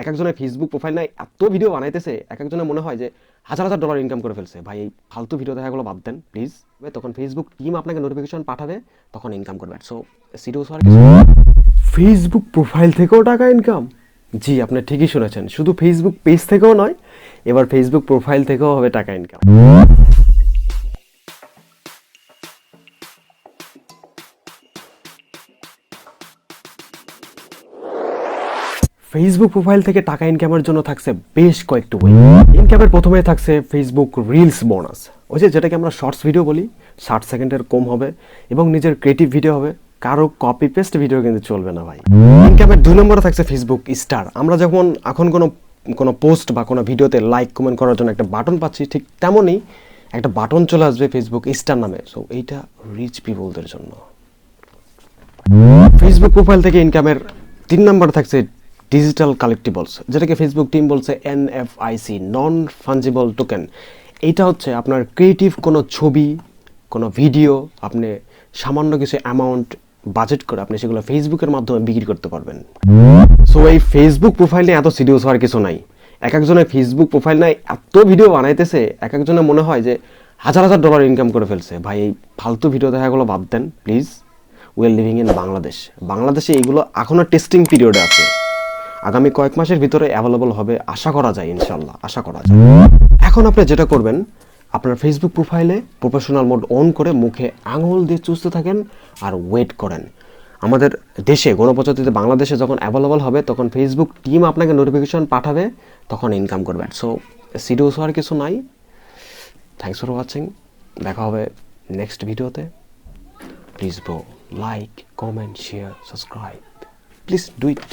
এক একজনের Facebook profile নাই এত ভিডিও বানাইতেছে, এক একজনের মনে হয় যে $1000 ইনকাম করে ফেলছে। ভাই এই ফালতু ভিডিও দেখাগুলো বাদ দেন প্লিজ। তখন ফেসবুক টিম আপনাকে নোটিফিকেশন পাঠাবে, তখন ইনকাম করবেন। সো সিরিয়াস হওয়ার কিছু। ফেসবুক প্রোফাইল থেকেও টাকা ইনকাম? জি, আপনি ঠিকই শুনেছেন, শুধু ফেসবুক পেজ থেকেও নয়, এবার ফেসবুক প্রোফাইল থেকেও হবে টাকা ইনকাম। ফেসবুক প্রোফাইল থেকে টাকা ইনকামের জন্য থাকছে বেশ কয়েকটি ওয়ে। ইনকামের প্রথমে থাকছে ফেসবুক রিলস বোনাস, ওই যেটাকে আমরা শর্টস ভিডিও বলি, 60 সেকেন্ডের কম হবে এবং নিজের ক্রিয়েটিভ ভিডিও হবে, কারো কপি পেস্ট ভিডিও কিন্তু চলবে না ভাই। ইনকামের 2 নম্বরে থাকছে ফেসবুক স্টার। আমরা যখন এখন কোনো পোস্ট বা কোনো ভিডিওতে লাইক কমেন্ট করার জন্য একটা বাটন পাচ্ছি, ঠিক তেমনই একটা বাটন চলে আসবে ফেসবুক স্টার নামে। সো এইটা রিচ পিপলদের জন্য। ফেসবুক প্রোফাইল থেকে ইনকামের 3 নম্বর থাকছে ডিজিটাল কালেক্টিবলস, যেটাকে ফেসবুক টিম বলছে NFIC, নন ফাঞ্জিবল টোকেন। এইটা হচ্ছে আপনার ক্রিয়েটিভ কোনো ছবি, কোনো ভিডিও আপনি সামান্য কিছু অ্যামাউন্ট বাজেট করে আপনি সেগুলো ফেসবুকের মাধ্যমে বিক্রি করতে পারবেন। সো এই ফেসবুক প্রোফাইল নিয়ে এত সিরিয়াস হওয়ার কিছু নাই। এক একজনের ফেসবুক প্রোফাইল নাই এত ভিডিও বানাইতেছে, এক একজনের মনে হয় যে $1000 ইনকাম করে ফেলছে। ভাই এই ফালতু ভিডিও দেখাগুলো বাদ দেন please. We are living in Bangladesh. বাংলাদেশে এইগুলো এখনও টেস্টিং পিরিয়ডে আছে, আগামী কয়েক মাসের ভিতরে অ্যাভেলেবল হবে আশা করা যায়, ইনশাল্লাহ আশা করা যায়। এখন আপনি যেটা করবেন, আপনার ফেসবুক প্রোফাইলে প্রফেশনাল মোড অন করে মুখে আঙুল দিয়ে চুষতে থাকেন আর ওয়েট করেন। আমাদের দেশে গণপ্রজাতন্ত্রী বাংলাদেশে যখন অ্যাভেলেবল হবে, তখন ফেসবুক টিম আপনাকে নোটিফিকেশন পাঠাবে, তখন ইনকাম করবেন। সো সিরিয়াস হওয়ার কিছু নাই। Thanks for watching. দেখা হবে নেক্সট ভিডিওতে। Please bro, like, comment, share, subscribe, please do it.